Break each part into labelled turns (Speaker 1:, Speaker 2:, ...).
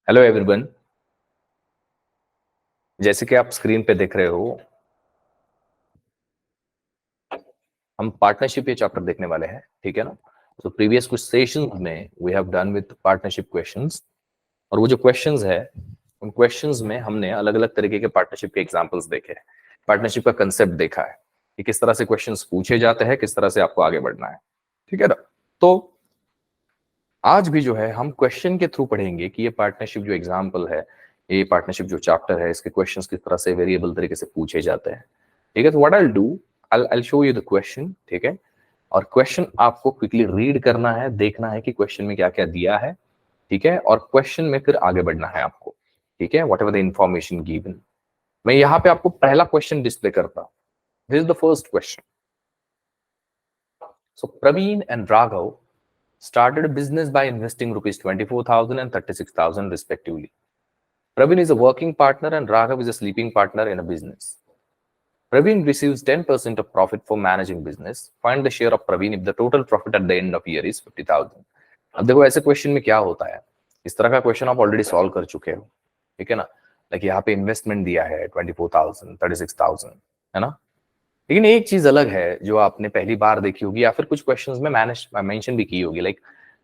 Speaker 1: Hello everyone. जैसे कि आप स्क्रीन पे देख रहे हो, हम पार्टनरशिप ये चैप्टर देखने वाले हैं, ठीक है ना। तो प्रीवियस कुछ सेशंस में we have done with partnership questions, और वो जो क्वेश्चंस है उन क्वेश्चंस में हमने अलग अलग तरीके के पार्टनरशिप के एग्जांपल्स देखे हैं, पार्टनरशिप का कंसेप्ट देखा है कि किस तरह से क्वेश्चंस पूछे जाते हैं, किस तरह से आपको आगे बढ़ना है, ठीक है ना। तो आज भी जो है हम क्वेश्चन के थ्रू पढ़ेंगे कि ये पार्टनरशिप जो एग्जाम्पल है, ये पार्टनरशिप जो चैप्टर है, इसके क्वेश्चंस किस तरह से वेरिएबल तरीके से पूछे जाते हैं, ठीक है। तो what I will do, I show you the question, ठीक है। और क्वेश्चन आपको क्विकली रीड करना है, देखना है कि क्वेश्चन में क्या क्या दिया है, ठीक है। और क्वेश्चन में फिर आगे बढ़ना है आपको, ठीक है, whatever the information given. मैं यहाँ पे आपको पहला क्वेश्चन डिस्प्ले करता हूँ। This is the first question. So Praveen and Raghav started a business by investing rupees 24,000 and 36,000 respectively. Praveen is a working partner and Raghav is a sleeping partner in a business. Praveen receives 10% of profit for managing business. Find the share of Praveen if the total profit at the end of year is 50,000. अब देखो ऐसे question में क्या होता है, इस तरह का क्वेश्चन आप ऑलरेडी सॉल्व कर चुके हो, ठीक है ना। लाइक यहाँ पे इन्वेस्टमेंट दिया है 24,000, 36,000, है ना। लेकिन एक चीज अलग है जो आपने पहली बार देखी होगी या फिर कुछ क्वेश्चंस में मैंने मेंशन भी की होगी, like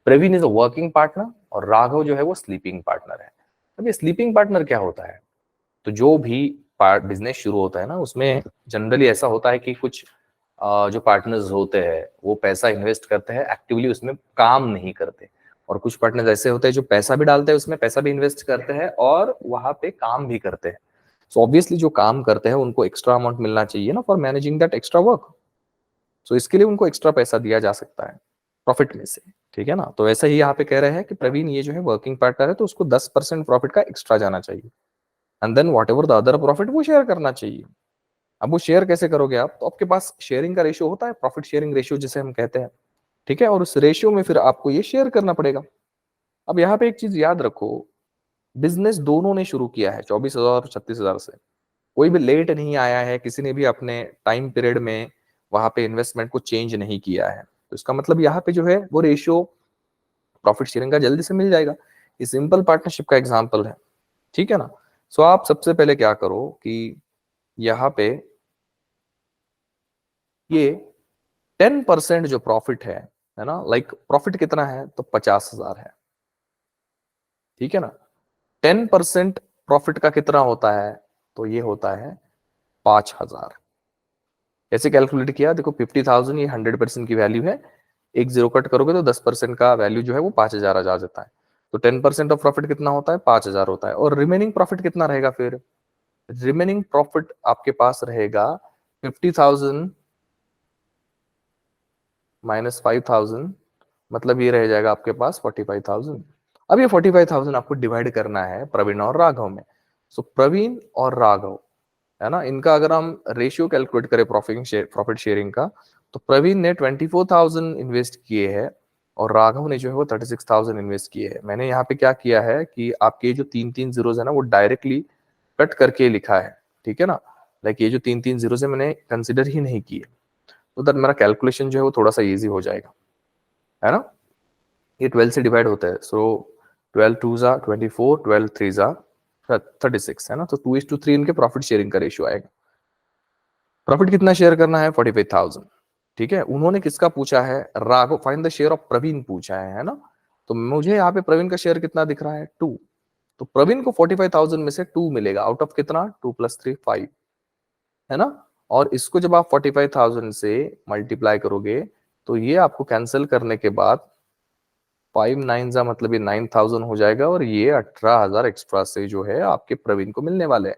Speaker 1: Praveen is a working partner और राघव जो है वो स्लीपिंग पार्टनर है। अब ये स्लीपिंग पार्टनर क्या होता है, तो जो भी बिजनेस शुरू होता है ना, उसमें जनरली ऐसा होता है कि कुछ जो पार्टनर्स होते हैं वो पैसा इन्वेस्ट करते हैं, एक्टिवली उसमें काम नहीं करते। और कुछ पार्टनर्स ऐसे होते हैं जो पैसा भी डालते हैं उसमें, पैसा भी इन्वेस्ट करते हैं और वहां पे काम भी करते हैं। सो ऑब्वियसली जो काम करते हैं उनको एक्स्ट्रा अमाउंट मिलना चाहिए ना, for managing that extra work. So इसके लिए उनको एक्स्ट्रा पैसा दिया जा सकता है प्रॉफिट में से, ठीक है ना। तो ऐसा ही यहाँ पे कह रहे हैं कि प्रवीण ये जो है वर्किंग पार्टनर है, तो उसको 10% प्रॉफिट का एक्स्ट्रा जाना चाहिए, and then whatever the other profit वो शेयर करना चाहिए। अब वो शेयर कैसे करोगे आप, तो आपके पास शेयरिंग का रेशियो होता है, प्रॉफिट शेयरिंग रेशियो जिसे हम कहते हैं, ठीक है। और उस रेशियो में फिर आपको ये शेयर करना पड़ेगा। अब यहाँ पे एक चीज याद रखो, बिजनेस दोनों ने शुरू किया है 24,000 और 36,000 से। कोई भी लेट नहीं आया है, किसी ने भी अपने टाइम पीरियड में वहां पे इन्वेस्टमेंट को चेंज नहीं किया है। तो इसका मतलब यहाँ पे जो है वो रेशियो प्रॉफिट शेयरिंग का जल्दी से मिल जाएगा। ये सिंपल पार्टनरशिप का एग्जांपल है, ठीक है ना। सो आप सबसे पहले क्या करो कि यहाँ पे ये 10% जो प्रॉफिट है ना, लाइक प्रॉफिट कितना है तो 50,000 है, ठीक है ना। 10% प्रॉफिट का कितना होता है, तो ये होता है 5,000। कैसे कैलकुलेट किया, देखो 50,000 ये 100% की वैल्यू है, एक जीरो कट करोगे तो 10% का वैल्यू जो है वो 5,000 आ जाता है। तो 10% ऑफ प्रॉफिट कितना होता है, 5,000 होता है। और रिमेनिंग प्रॉफिट कितना रहेगा, फिर रिमेनिंग प्रॉफिट आपके पास रहेगा 50,000 माइनस 5,000, मतलब ये रह जाएगा आपके पास 45,000। अब ये 45,000 आपको डिवाइड करना है प्रवीण और राघव में। सो प्रवीण और राघव, है ना, इनका अगर हम रेशियो कैलकुलेट करें प्रॉफिट शेयरिंग का, तो प्रवीण ने 24,000 इन्वेस्ट किए हैं और राघव ने जो है वो 36,000 इन्वेस्ट किए हैं। मैंने यहाँ पे क्या किया है कि आपके जो तीन तीन जीरोज है ना वो डायरेक्टली कट करके लिखा है, ठीक है ना। लाइक ये जो तीन तीन जीरोज है मैंने कंसिडर ही नहीं किए, तो दैट मेरा कैलकुलेशन जो है वो थोड़ा सा इजी हो जाएगा, है ना। ये 12 से डिवाइड होता है, सो 12 2 जा 24, 12 3 जा 36, है ना। तो 2:3 इनके प्रॉफिट शेयरिंग का रेशियो आएगा। प्रॉफिट कितना शेयर करना है, 45,000, ठीक है। उन्होंने किसका पूछा है, Raghav, find the share of Praveen पूछा है ना। तो मुझे यहाँ पे प्रवीण का शेयर कितना दिख रहा है, 2। तो प्रवीण को 45,000 में से 2 मिलेगा, आउट ऑफ कितना, 2 + 3 5, है ना। और इसको जब आप 45,000 से मल्टीप्लाई करोगे तो ये आपको कैंसिल करने के बाद 5 9 जा मतलब ये 9,000 हो जाएगा, और ये 18,000 एक्स्ट्रा से जो है आपके प्रवीण को मिलने वाले हैं।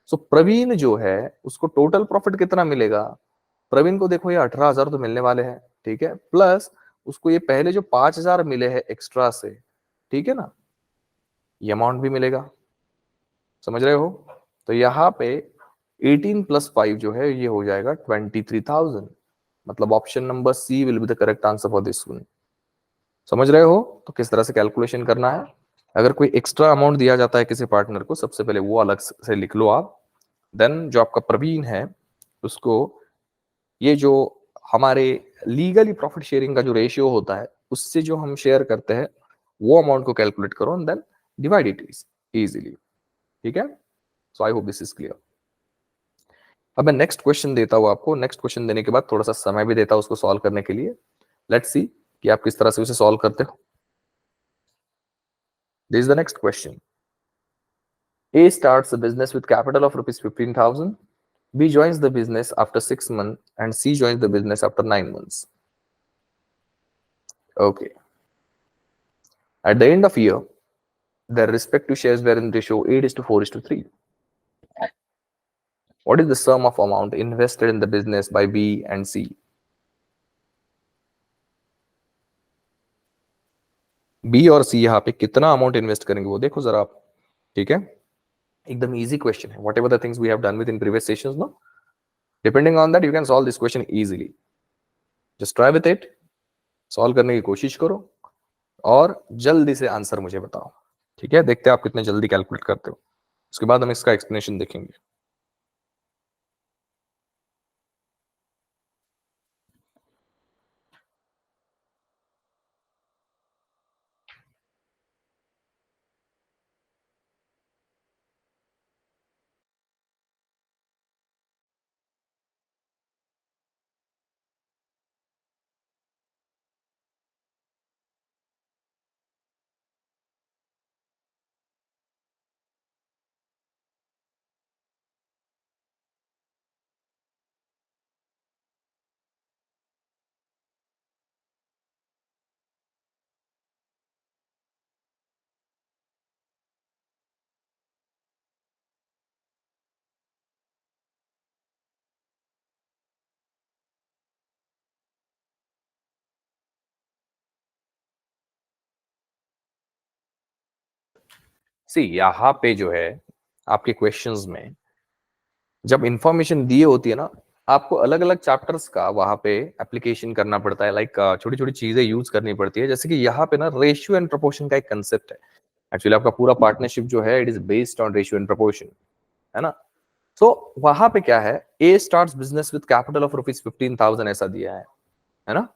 Speaker 1: सो प्रवीण जो है उसको टोटल प्रॉफिट कितना मिलेगा, प्रवीण को देखो ये 18,000 तो मिलने वाले हैं, ठीक है, प्लस उसको ये पहले जो 5,000 मिले हैं एक्स्ट्रा से, ठीक है ना, ये अमाउंट भी मिलेगा। समझ रहे हो। तो यहाँ पे 18 + 5 जो है ये हो जाएगा 23,000, मतलब option number C will be the correct answer for this one. समझ रहे हो तो किस तरह से कैलकुलेशन करना है। अगर कोई एक्स्ट्रा अमाउंट दिया जाता है किसी पार्टनर को, सबसे पहले वो अलग से लिख लो आप, देन जो आपका प्रवीण है उसको ये जो हमारे लीगली प्रॉफिट शेयरिंग का जो रेशियो होता है उससे जो हम शेयर करते हैं वो अमाउंट को कैलकुलेट करो, and then divide it easily, ठीक है। So I hope this is clear. अब मैं नेक्स्ट क्वेश्चन देता हूं आपको। नेक्स्ट क्वेश्चन देने के बाद थोड़ा सा समय भी देता हूं उसको सॉल्व करने के लिए। लेट्स सी कि आप किस तरह से उसे सॉल्व करते हो। This is the next question. A starts a business with capital of rupees 15,000. B joins the business after 6 months and C joins the business after 9 months. Okay. At the end of year, their respective shares were in ratio 8:4:3. What is the sum of amount invested in the business by B and C? B और C यहाँ पे कितना amount invest करेंगे वो देखो जरा आप, ठीक है। एकदम इजी क्वेश्चन है। Whatever the things we have done with in previous sessions, no, depending on that you can solve this question easily. Just try with it, solve करने की कोशिश करो और जल्दी से आंसर मुझे बताओ, ठीक है। देखते हैं आप कितने जल्दी कैलकुलेट करते हो, उसके बाद हम इसका एक्सप्लेनेशन देखेंगे। सी यहाँ पे जो है आपके क्वेश्चंस में जब इंफॉर्मेशन दी होती है ना, आपको अलग अलग चैप्टर्स का वहां पे एप्लीकेशन करना पड़ता है। लाइक छोटी छोटी चीजें यूज करनी पड़ती है। जैसे कि यहाँ पे ना रेशियो एंड प्रोपोर्शन का एक कंसेप्ट है। एक्चुअली आपका पूरा पार्टनरशिप जो है it is based on ratio and proportion, है ना। तो वहां पे क्या है, A starts business with capital of rupees 15,000 ऐसा दिया है ना।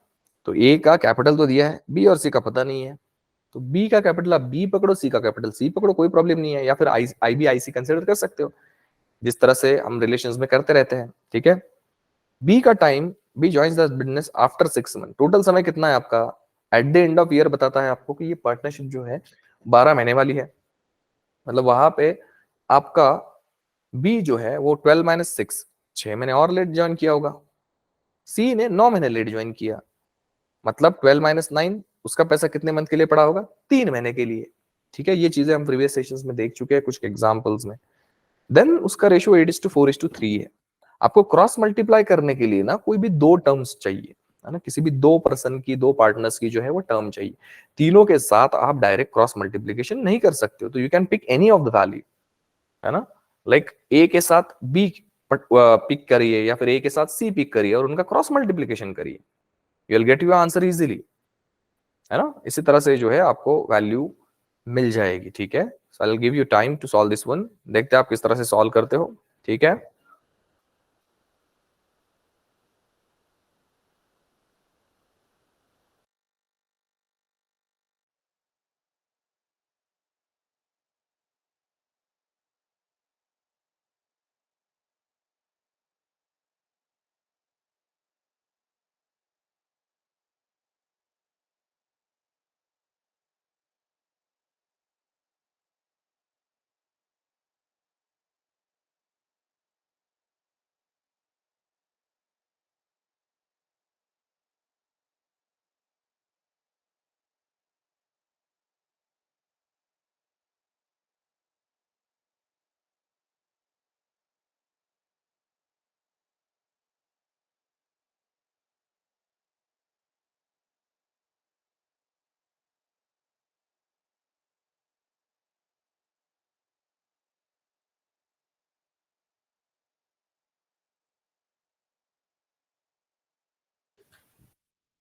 Speaker 1: तो ए का कैपिटल तो दिया है, बी और सी का पता नहीं है। तो बी का कैपिटल आप बी पकड़ो, सी का कैपिटल सी पकड़ो, कोई प्रॉब्लम नहीं है। या फिर आई बी आई सी कंसिडर कर सकते हो, जिस तरह से हम रिलेशंस में करते रहते हैं, ठीक है। बी का time, B joins the business after 6 month. Total समय कितना है आपका, at the end of year बताता है आपको कि ये पार्टनरशिप जो है 12 महीने वाली है। मतलब वहां पे आपका बी जो है वो 12 - 6, 6 महीने और लेट ज्वाइन किया होगा। सी ने 9 महीने लेट ज्वाइन किया, मतलब 12 - 9 उसका पैसा कितने मंथ के लिए पड़ा होगा, 3 महीने के लिए, ठीक है। ये चीजें हम प्रीवियस सेशंस में देख चुके हैं कुछ एग्जांपल्स में। देन उसका रेशियो 8:4:3 है। आपको क्रॉस मल्टीप्लाई करने के लिए ना कोई भी दो टर्म्स चाहिए, है ना। किसी भी दो पर्सन की, दो पार्टनर्स की जो है वो टर्म चाहिए। तीनों के साथ आप डायरेक्ट क्रॉस मल्टीप्लीकेशन नहीं कर सकते हो, तो you can pick any of the value, है ना। लाइक ए के साथ बी पिक करिए या फिर ए के साथ सी पिक करिए और उनका क्रॉस मल्टीप्लीकेशन करिए, you will get your answer easily, है ना। इसी तरह से जो है आपको वैल्यू मिल जाएगी, ठीक है। So I will give you time to solve this one. देखते हैं आप किस तरह से सॉल्व करते हो, ठीक है।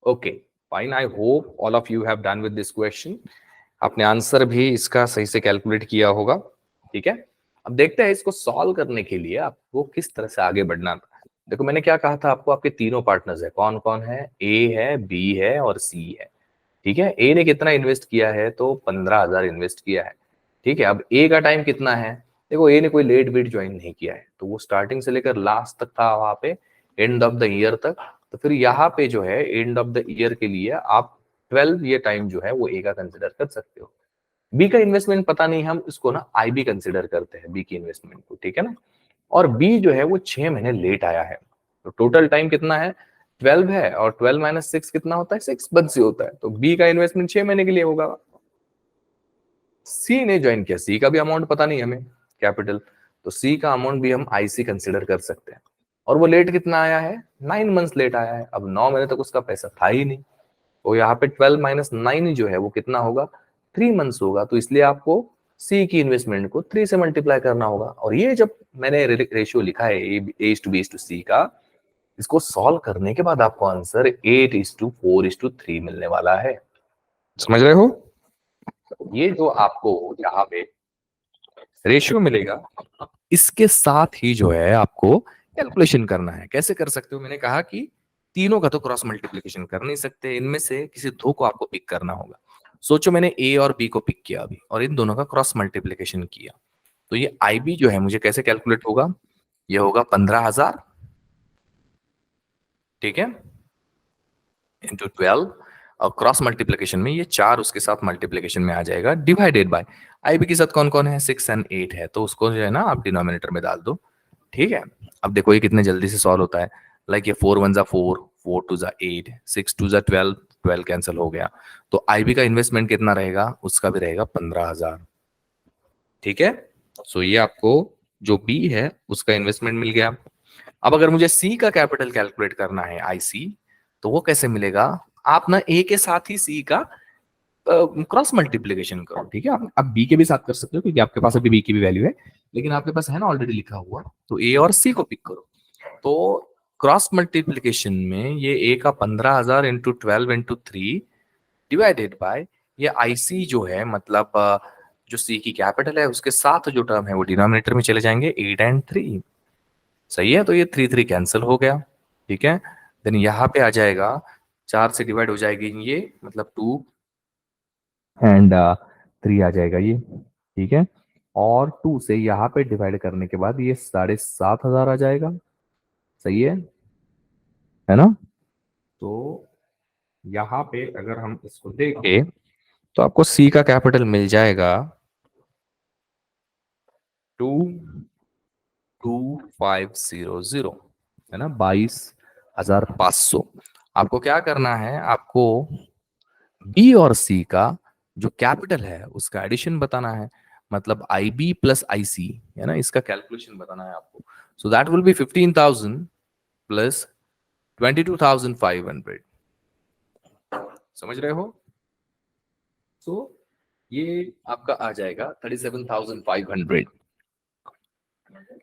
Speaker 1: Okay fine, I hope all of you have done with this question. आपने आंसर भी इसका सही से कैलकुलेट किया होगा, ठीक है। अब देखते हैं इसको सॉल्व करने के लिए आपको किस तरह से आगे बढ़ना। देखो मैंने क्या कहा था आपको, आपके तीनों पार्टनर्स है, कौन कौन है, ए है, बी है और सी है, ठीक है। ए ने कितना इन्वेस्ट किया है, तो 15,000 इन्वेस्ट किया है। ठीक है, अब ए का टाइम कितना है, देखो ए ने कोई लेट वेट ज्वाइन नहीं किया है, तो वो स्टार्टिंग से लेकर लास्ट तक था वहां पे, एंड ऑफ द ईयर तक। तो फिर यहाँ पे जो है एंड ऑफ द ईयर के लिए आप 12 ये टाइम जो है वो ए का कंसिडर कर सकते हो। बी का इन्वेस्टमेंट पता नहीं, हम इसको ना आई बी कंसिडर करते हैं बी की इन्वेस्टमेंट को, ठीक है ना। और बी जो है वो 6 महीने लेट आया है, तो टोटल टाइम कितना है, 12 है, और 12 माइनस 6 कितना होता है, 6 मंथ से होता है, तो बी का इन्वेस्टमेंट 6 महीने के लिए होगा। सी ने ज्वाइन किया, सी का भी अमाउंट पता नहीं हमें, कैपिटल, तो सी का अमाउंट भी हम आईसी कंसिडर कर सकते हैं। और वो लेट कितना आया है, 9 मंथ्स लेट आया है, अब 9 महीने तक उसका पैसा था ही नहीं, तो यहाँ पे 12 - 9 जो है वो कितना होगा, 3 मंथ्स होगा, तो इसलिए आपको सी की इन्वेस्टमेंट को 3 से मल्टीप्लाई करना होगा। और ये जब मैंने रेशियो लिखा है A/B/C का, इसको सॉल्व करने के बाद आपको आंसर 8:4:3 मिलने वाला है। समझ रहे हो, ये जो आपको यहाँ पे रेशियो मिलेगा, इसके साथ ही जो है आपको कैलकुलेशन करना है। कैसे कर सकते हो, मैंने कहा कि तीनों का तो क्रॉस मल्टीप्लिकेशन कर नहीं सकते, इनमें से किसी दो को आपको पिक करना होगा। सोचो मैंने ए और बी को पिक किया अभी, और इन दोनों का क्रॉस मल्टीप्लिकेशन किया, तो ये आई बी जो है मुझे कैसे कैलकुलेट होगा, ये होगा 15,000, ठीक है, इंटू 12, और क्रॉस मल्टीप्लिकेशन में ये 4 उसके साथ मल्टीप्लिकेशन में आ जाएगा, डिवाइडेड बाय आईबी के साथ कौन कौन है, 6 और 8 है, तो उसको जो है ना आप डिनोमिनेटर में डाल दो। ठीक है, अब देखो ये कितने जल्दी से सॉल्व होता है, लाइक ये 4 1 = 4, 4 2 = 8, 6 2 = 12, 12 कैंसिल हो गया, तो आईबी का इन्वेस्टमेंट कितना रहेगा, उसका भी रहेगा 15,000। ठीक है, सो ये आपको जो बी है उसका इन्वेस्टमेंट मिल गया। अब अगर मुझे सी का कैपिटल कैलकुलेट करना है, आईसी, तो वो कैसे मिलेगा, आप ना ए के साथ ही सी का क्रॉस मल्टीप्लीकेशन करो। ठीक है, आप बी के भी साथ कर सकते हो, क्योंकि आपके पास अभी बी की भी वैल्यू है, लेकिन आपके पास है ना ऑलरेडी लिखा हुआ, तो ए और सी को पिक करो। तो क्रॉस मल्टीप्लीकेशन में ये ए का 15,000 इंटू 12 × 3 डिवाइडेड बाय ये आईसी जो है, मतलब जो सी की कैपिटल है उसके साथ जो टर्म है वो डिनोमिनेटर में चले जाएंगे, 8 और 3। सही है, तो ये 3 कैंसिल हो गया। ठीक है, देन यहाँ पे आ जाएगा, 4 से डिवाइड हो जाएगी ये, मतलब 2 एंड 3 आ जाएगा ये। ठीक है, और 2 से यहाँ पे डिवाइड करने के बाद ये 7,500 आ जाएगा। सही है ना। तो यहाँ पे अगर हम इसको देखें, तो आपको सी का कैपिटल मिल जाएगा 22,500, है ना, 22,500। आपको क्या करना है, आपको बी और सी का जो कैपिटल है उसका एडिशन बताना है, मतलब आई बी प्लस आई सी, है ना, इसका कैलकुलेशन बताना है आपको। So that will B 15,000 plus 22,500। समझ रहे हो, सो ये आपका आ जाएगा 37,500।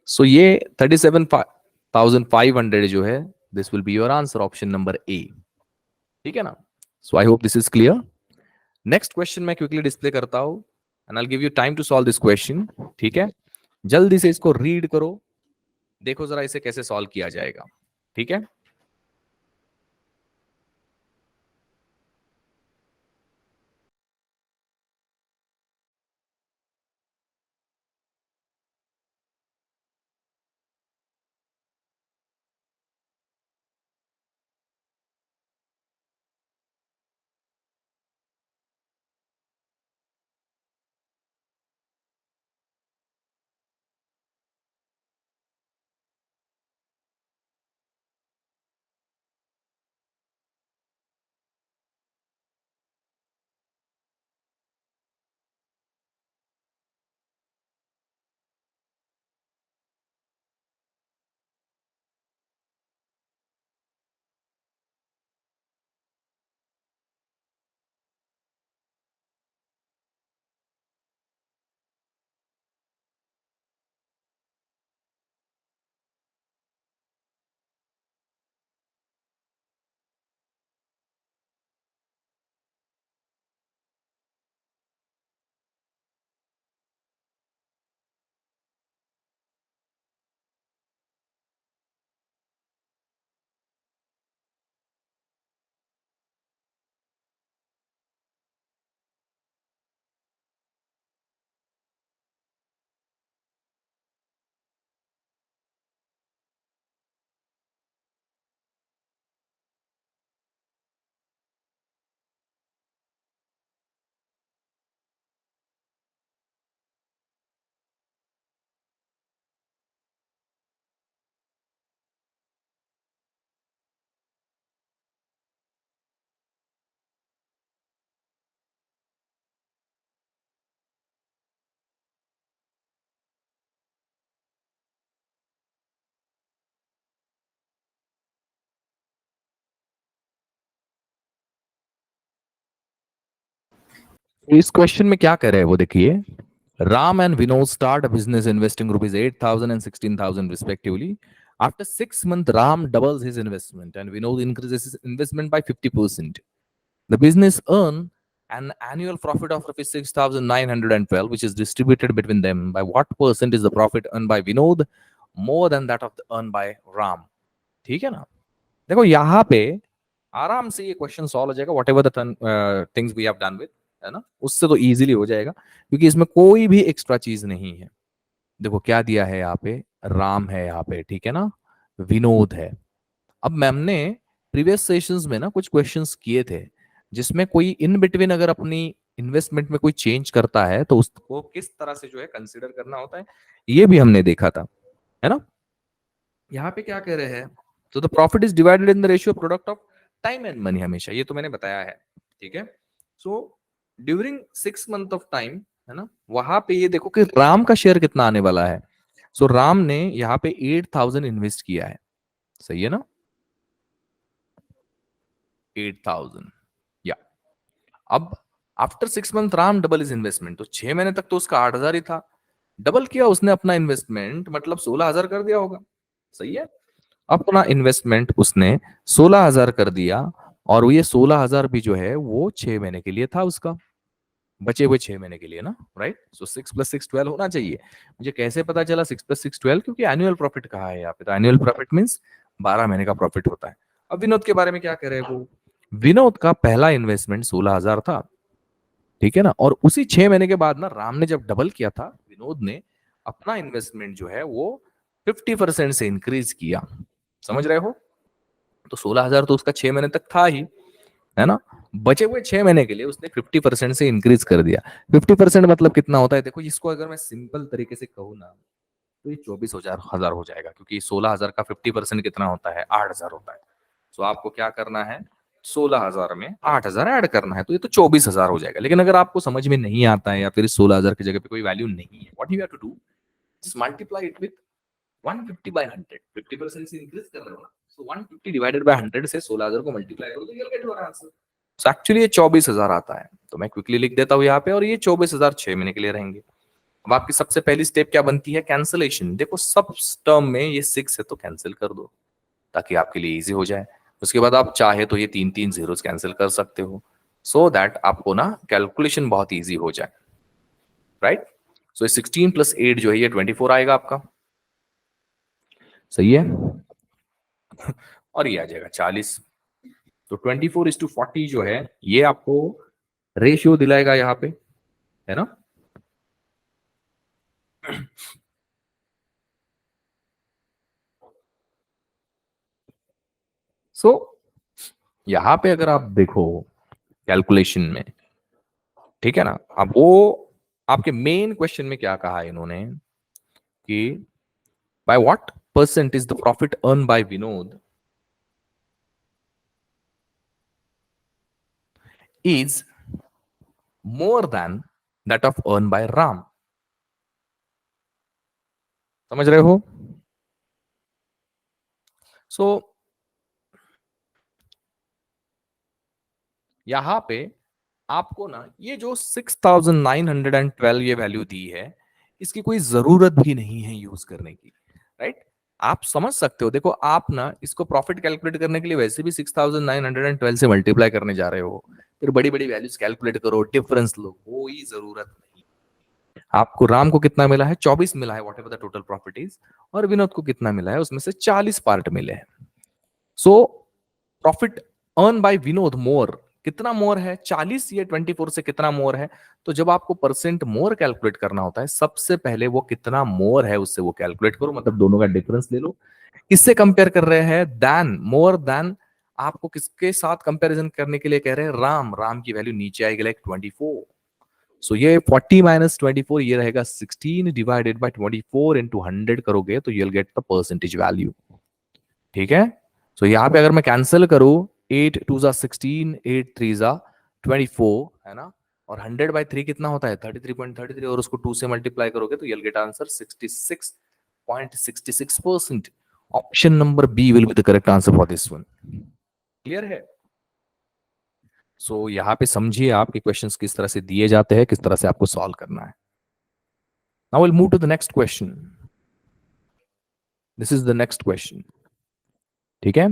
Speaker 1: सो ये 37,500 जो है, this will be your answer, option number A. ठीक है ना, so I hope this is clear. Next question मैं क्विकली डिस्प्ले करता हूं, and I give you time to solve this question. ठीक है, जल्दी से इसको रीड करो, देखो जरा इसे कैसे सॉल्व किया जाएगा। ठीक है, इस क्वेश्चन में क्या कर रहे हैं वो देखिए, Ram and Vinod start a business investing rupees 8,000 and 16,000 respectively. After 6 months, Ram doubles his investment and Vinod increases his investment by 50%. The business earn an annual profit of rupees 6,912, which is distributed between them. By what percent is the profit earned by Vinod more than that of the earned by Ram? ठीक है ना? देखो यहाँ पे आराम से ये question solve हो जाएगा, whatever the things we have done with, है ना, उससे तो इजीली हो जाएगा क्योंकि इसमें कोई भी एक्स्ट्रा चीज नहीं है। देखो क्या दिया है यहाँ पे, राम है यहाँ पे, ठीक है ना, विनोद है। अब मैम ने प्रीवियस सेशंस में ना कुछ क्वेश्चंस किए थे जिसमें कोई इन बिटवीन अगर अपनी इन्वेस्टमेंट में कोई चेंज करता है तो उसको किस तरह से जो है कंसीडर करना होता है, ये भी हमने देखा था, है ना। यहाँ पे क्या कह रहे हैं, तो the profit is divided in the ratio product of time and money, हमेशा ये तो मैंने बताया है, ठीक है। So during 6 month of time, है ना, वहां पे ये देखो कि राम का शेयर कितना आने वाला है। सो राम ने यहाँ पे 8,000 इन्वेस्ट किया है, सही है ना, 8,000 या। अब after 6 month Ram double is investment, तो 6 महीने तक तो उसका 8,000 ही था, डबल किया उसने अपना इन्वेस्टमेंट, मतलब 16,000 कर दिया होगा, सही है। अपना इन्वेस्टमेंट उसने 16,000 कर दिया, और ये 16,000 भी जो है वो 6 महीने के लिए था उसका, बचे हुए 6 महीने के लिए ना, राइट। सो 6 + 6 12 होना चाहिए। मुझे कैसे पता चला 6 + 6 12, क्योंकि एनुअल प्रॉफिट कहा है यहाँ पे, तो एनुअल प्रॉफिट मीन्स 12 महीने का प्रॉफिट होता है। अब विनोद के बारे में क्या कह रहे हैं वो, विनोद का पहला इन्वेस्टमेंट 16,000 था, ठीक है ना, और उसी 6 महीने के बाद ना राम ने जब डबल किया था, विनोद ने अपना इन्वेस्टमेंट जो है वो 50% से इंक्रीज किया, समझ रहे हो। तो 16,000 तो उसका 6 महीने तक था ही, है ना, बचे हुए 6 महीने के लिए उसने 50% से इंक्रीज कर दिया। 50% मतलब कितना होता है, देखो इसको अगर मैं सिंपल तरीके से कहूँ ना, तो ये 24,000 हो जाएगा, क्योंकि 16,000 का 50% कितना होता है, 8,000 होता है। तो आपको क्या करना है, 16,000 में 8,000 ऐड करना है, तो ये तो 24,000 हो जाएगा। लेकिन अगर आपको समझ में नहीं आता है या फिर 16,000 की जगह पे कोई वैल्यू नहीं है, what you have to do, just multiply it with 150/100, 50% से इंक्रीज कर रहे हो ना, सो 150/100 से 16,000 को मल्टीप्लाई करो तो you will get your answer. So actually ये 24,000 आता है, तो मैं क्विकली लिख देता हूँ यहाँ पे, और ये 24,000 6 महीने के लिए रहेंगे। अब आपकी सबसे पहली स्टेप क्या बनती है, कैंसलेशन। देखो सब टर्म में ये 6 है तो कैंसिल कर दो, ताकि आपके लिए इजी हो जाए। उसके बाद आप चाहे तो ये 3 जीरोस कैंसिल कर सकते हो, सो दैट आपको ना कैलकुलेशन बहुत इजी हो जाए, राइट। सो 16 + 8 जो है ये 24 आएगा आपका, सही है। और ये आ जाएगा 40। तो 24:40 जो है ये आपको रेशियो दिलाएगा यहाँ पे, है ना। सो यहाँ पे अगर आप देखो कैलकुलेशन में, ठीक है ना, अब वो आपके मेन क्वेश्चन में क्या कहा है इन्होंने कि by what percent is the profit earn by Vinod is more than that of earn by Ram, समझ रहे हो। सो यहां पे आपको ना ये जो 6,912 ये वैल्यू दी है, इसकी कोई जरूरत भी नहीं है यूज करने की, राइट। आप समझ सकते हो, देखो आप ना इसको प्रॉफिट कैलकुलेट करने के लिए वैसे भी 6,912 से मल्टीप्लाई करने जा रहे हो, फिर बड़ी बड़ी वैल्यूज कैलकुलेट करो, डिफरेंस लो, कोई जरूरत नहीं। आपको राम को कितना मिला है, 24 मिला है, whatever the total profit is, और विनोद को कितना मिला है, उसमें से 40 पार्ट मिले हैं। So profit earn by Vinod मोर, कितना मोर है, 40 या 24 से कितना मोर है। तो जब आपको परसेंट मोर कैलकुलेट करना होता है, सबसे पहले वो कितना मोर है उससे वो कैलकुलेट करो, मतलब दोनों का डिफरेंस ले लो। किससे कंपेयर कर रहे हैं, देन, मोर देन। आपको किसके साथ कंपैरिजन करने के लिए कह रहे हैं, राम, राम की वैल्यू नीचे आएगी लाइक 24। सो ये 40 - 24 ये रहेगा 16/24 करोगे तो you'll get the percentage value, ठीक है। सो यहाँ पे अगर मैं कैंसिल करूं, 8 2 16, 8 3 24, है ना, और 100/3 कितना होता है, 33.33, और उसको 2 से मल्टीप्लाई करोगे तो you'll get answer 66.66%। Option number B will be the correct answer for this one. Clear है। सो यहाँ पे समझिए आप कि क्वेश्चंस किस तरह से दिए जाते हैं, किस तरह से आपको सॉल्व करना है. Now will move to the next question. This is the next question. ठीक है,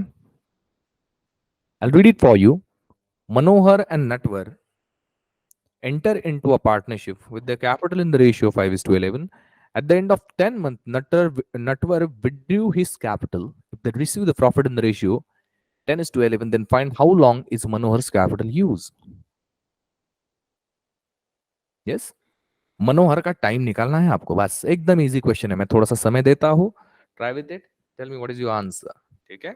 Speaker 1: I'll read it for you. Manohar and Natwar enter into a partnership with the capital in the ratio 5 is to 11. At the end of 10 months, Natwar withdrew his capital. If they receive the profit in the ratio 10 is to 11, then find how long is Manohar's capital use. Yes? मनोहर का time निकालना है आपको, बस एकदम easy question है. मैं थोड़ा सा समय देता हूं, try with it, tell me what is your answer. ठीक है,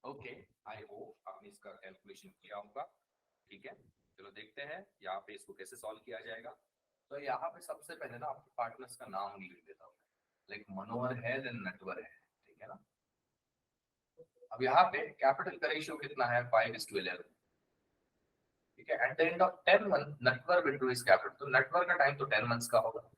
Speaker 1: ओके, आई होप आपने इसका कैलकुलेशन किया होगा. ठीक है, चलो देखते हैं यहाँ पे इसको कैसे सॉल्व किया जाएगा. तो यहाँ पे सबसे पहले ना आपके पार्टनर्स का नाम लिख देता हूँ. लाइक मनोहर है, देन नटवर है. ठीक है ना. अब यहाँ पे कैपिटल का रेशियो कितना है, 5:11. ठीक है, eight the end of 10 month Natwar withdraw his capital. तो नटवर का टाइम तो 10 मंथ्स का होगा,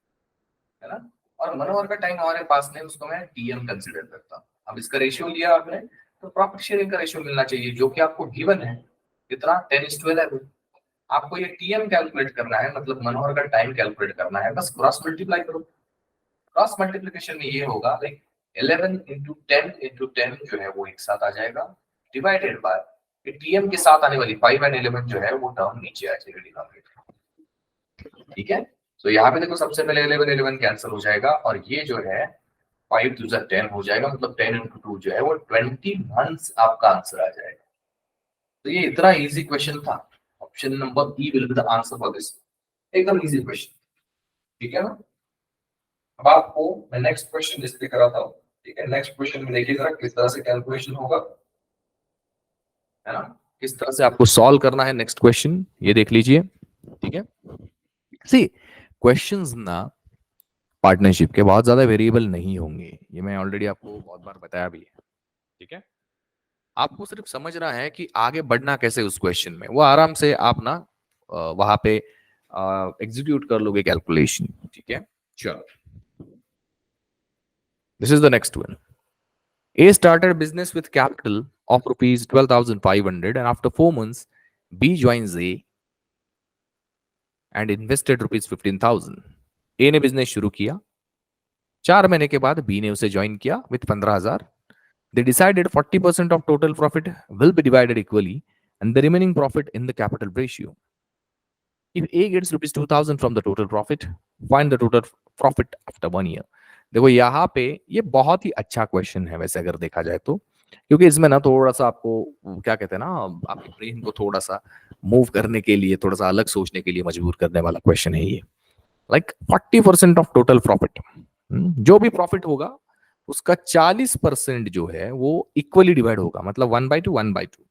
Speaker 1: है ना. और मनोहर का टाइम हमारे पास नहीं, उसको मैं टीएम कंसीडर करता हूँ. अब इसका रेशियो लिया आपने, तो प्रॉफिट शेयरिंग का रेशियो मिलना चाहिए, जो कि आपको गिवन है कितना, 10:11. आपको ये टीएम कैलकुलेट करना है, मतलब मनोहर का टाइम कैलकुलेट करना है. बस क्रॉस मल्टीप्लाई करो. क्रॉस मल्टीप्लिकेशन में ये होगा लाइक 11 इंटू 10 जो है वो एक साथ आ जाएगा, डिवाइडेड बाय टीएम के साथ आने वाली 5 एंड 11 जो है वो टर्म नीचे आ जाएगी डिनोमिनेटर. ठीक है, तो यहाँ पे देखो सबसे पहले 11 11 कैंसिल हो जाएगा, और ये जो है 5 2 10 हो जाएगा, मतलब 10 इंटू 2 जो है वो 20 मंथ्स आपका आंसर आ जाएगा. तो ये इतना इजी क्वेश्चन था. Option number B will be the answer for this. एकदम इजी क्वेश्चन. ठीक है ना. अब आपको मैं नेक्स्ट क्वेश्चन डिस्प्ले कराता हूँ. ठीक है, नेक्स्ट क्वेश्चन में देखिए जरा किस तरह से कैलकुलेशन होगा, है ना, किस तरह से आपको सॉल्व करना है. नेक्स्ट क्वेश्चन ये देख लीजिए. ठीक है, सी क्वेश्चंस ना पार्टनरशिप के बहुत ज्यादा वेरिएबल नहीं होंगे, ये मैं ऑलरेडी आपको बहुत बार बताया भी है. ठीक है, आपको सिर्फ समझना है कि आगे बढ़ना कैसे उस क्वेश्चन में, वो आराम से आप ना वहां पे एग्जीक्यूट कर लोगे कैलकुलेशन. ठीक है, चलो this is the next one. A started business with capital of rupees 12,500 and after 4 months, B joins A and invested rupees 15,000. A ने बिजनेस शुरू किया, 4 महीने के बाद B ने उसे ज्वाइन किया with 15,000. They decided 40% of total profit will be divided equally and the remaining profit in the capital ratio. If A gets rupees 2,000 from the total profit, find the total profit after 1 year. देखो यहाँ पे ये बहुत ही अच्छा question है वैसे अगर देखा जाए तो, क्योंकि इसमें ना थोड़ा सा आपको क्या कहते हैं ना, आपके ब्रेन को थोड़ा सा मूव करने के लिए, थोड़ा सा अलग सोचने के लिए मजबूर करने वाला क्वेश्चन है ये. लाइक 40% ऑफ टोटल प्रॉफिट, जो भी प्रॉफिट होगा उसका 40% जो है वो इक्वली डिवाइड होगा, मतलब 1/2 1/2.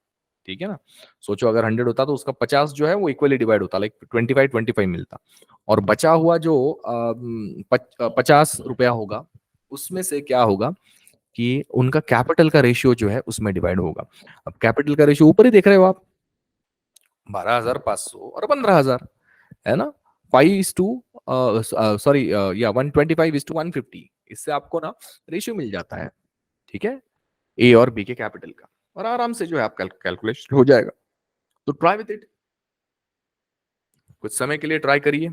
Speaker 1: ठीक है ना. सोचो अगर 100 होता तो उसका 50 जो है वो इक्वली डिवाइड होता, लाइक 25 मिलता, और बचा हुआ जो 50 रुपया होगा उसमें से क्या होगा कि उनका कैपिटल का रेशियो जो है उसमें डिवाइड होगा. अब कैपिटल का रेशियो ऊपर ही देख रहे हो आप, 12,500 और 15,000, है ना. 5:, सॉरी या 125:150, इससे आपको ना रेशियो मिल जाता है. ठीक है, ए और बी के कैपिटल का, और आराम से जो है आपका कैलकुलेशन हो जाएगा। तो ट्राई विथ इट, कुछ समय के लिए ट्राई करिए।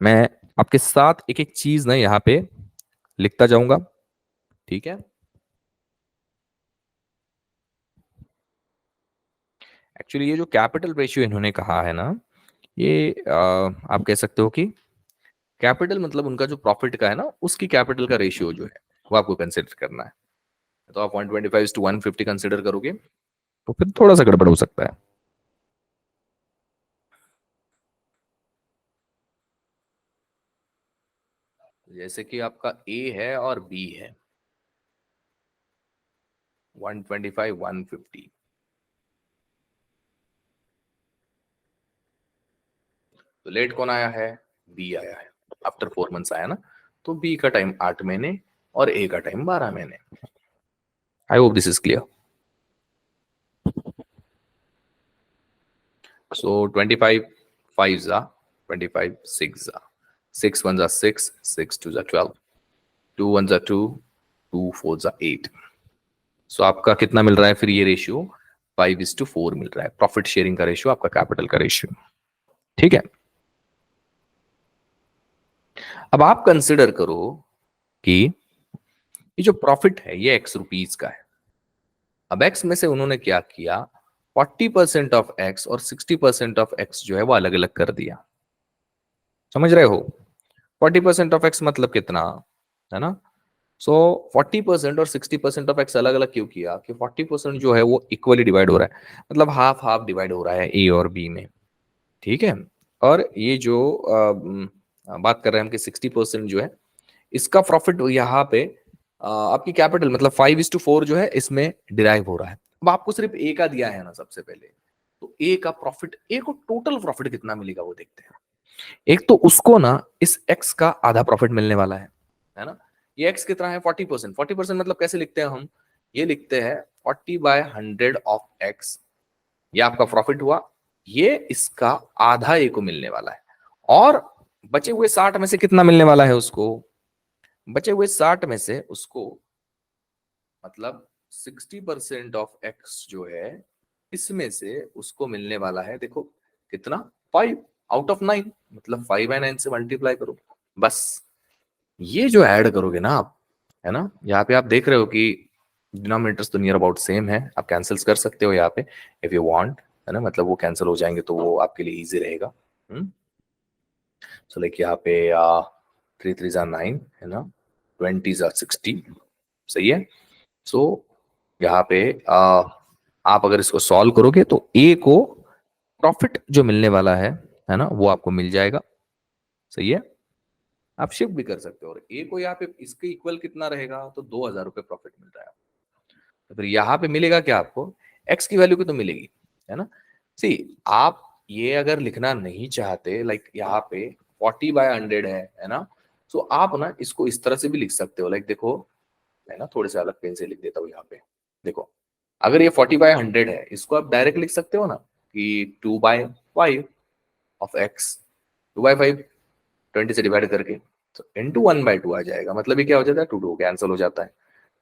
Speaker 1: मैं आपके साथ एक एक चीज ना यहाँ पे लिखता जाऊंगा, ठीक है। एक्चुअली ये जो कैपिटल रेशियो इन्होंने कहा है ना, ये आप कह सकते हो कि कैपिटल मतलब उनका जो प्रॉफिट का है ना, उसकी कैपिटल का रेशियो जो है वो आपको कंसिडर करना है। तो आप 125:150 कंसिडर करोगे तो फिर थोड़ा सा गड़बड़ हो सकता है। जैसे कि आपका ए है और बी है, 125:150, तो लेट कौन आया है? बी आया है, आफ्टर 4 मंथ्स आया ना। तो बी का टाइम 8 महीने और ए का टाइम 12 महीने। आई hope this is clear. So 25 5s are 25 6s are 6 1s are 6, 6 2s are 12, 2 1s are 2, 2 4s are 8। सो आपका कितना मिल रहा है फिर ये रेशियो? 5:4 मिल रहा है, प्रॉफिट शेयरिंग का रेशियो, आपका कैपिटल का रेशियो, ठीक है। अब आप कंसिडर करो कि ये जो प्रॉफिट है ये एक्स रुपीज का है। अब एक्स में से उन्होंने क्या किया, 40% ऑफ एक्स और 60% ऑफ एक्स जो है वो अलग अलग कर दिया। समझ रहे हो? 40% ऑफ एक्स मतलब कितना है ना। सो 40% और 60% ऑफ एक्स अलग अलग क्यों किया कि 40% जो है वो इक्वली डिवाइड हो रहा है, मतलब हाफ हाफ डिवाइड हो रहा है ए और बी में, ठीक है। और ये जो बात कर रहे हैं हम कि 60% जो है इसका प्रॉफिट यहाँ पे आपकी कैपिटल मतलब 5:4 जो है इसमें डिराइव हो रहा है। अब आपको सिर्फ ए का दिया है ना सबसे पहले, तो ए का प्रॉफिट, ए को टोटल प्रॉफिट कितना मिलेगा वो देखते हैं। एक तो उसको ना इस एक्स का आधा प्रॉफिट मिलने वाला है ना। ये एक्स कितना है? 40%। 40% मतलब कैसे लिखते हैं हम? ये लिखते हैं 40/100 ऑफ एक्स, ये आपका प्रॉफिट हुआ, ये इसका आधा ए को मिलने वाला है। और बचे हुए 60 में से कितना मिलने वाला है उसको? बचे हुए 60 में से उसको मतलब 60% ऑफ एक्स जो है इसमें से उसको मिलने वाला है, देखो कितना, 5/9, मतलब 5/9 से मल्टीप्लाई करो बस। ये जो ऐड करोगे ना आप, है ना, यहाँ पे आप देख रहे हो कि डिनोमिनेटर्स तो नियर अबाउट सेम है, आप कैंसिल्स कर सकते हो यहाँ पे इफ यू वांट, है ना, मतलब वो कैंसिल हो जाएंगे तो वो आपके लिए इजी रहेगा। सो लाइक यहाँ पे 3 3s are 9, है ना, 20s are 60, सही है। सो यहाँ पे आप अगर इसको सॉल्व करोगे तो ए को प्रॉफिट जो मिलने वाला है ना, वो आपको मिल जाएगा, सही है। आप शिफ्ट भी कर सकते हो, और ए को यहाँ पे इसके इक्वल कितना रहेगा, तो 2,000 रुपए प्रॉफिट मिल रहा है। तो फिर यहाँ पे मिलेगा क्या आपको? एक्स की वैल्यू की तो मिलेगी, है ना। सी, आप ये अगर लिखना नहीं चाहते, लाइक यहाँ पे 40/100 है ना, तो आप ना इसको इस तरह से भी लिख सकते हो, लाइक देखो मैं ना थोड़े से अलग पेन से लिख देता हूँ यहाँ पे। देखो अगर ये 40/100 है, इसको आप डायरेक्ट लिख सकते हो ना कि 2/5 ऑफ एक्स, 2/5 20 से डिवाइड करके, तो इंटू 1/2 आ जाएगा, मतलब ये क्या हो जाता है, 2 कैंसिल हो जाता है,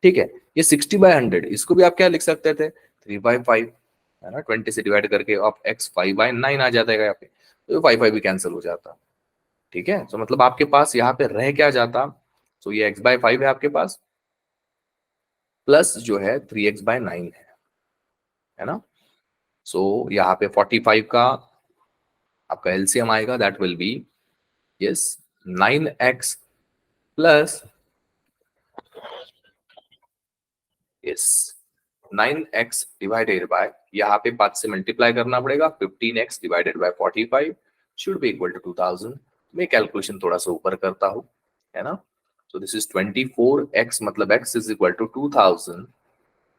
Speaker 1: ठीक है। ये 60/100 इसको भी आप क्या लिख सकते थे, 3/5, है ना, 20 से डिवाइड करके ऑफ एक्स 5/9 आ जाता है यहाँ पे, तो 5 भी कैंसिल हो जाता, ठीक है। तो मतलब आपके पास यहाँ पे रह क्या जाता, तो ये x/5 है आपके पास, प्लस जो है 3x/9 है ना। सो यहाँ पे 45 का आपका एलसीएम आएगा, that will be yes 9x plus yes 9x divided by, यहाँ पे 5 से मल्टीप्लाई करना पड़ेगा, 15x divided by 45 should be equal to 2000। मैं कैलकुलेशन थोड़ा सा ऊपर करता हूँ, है ना। सो दिस इज 24x, मतलब x is equal to 2000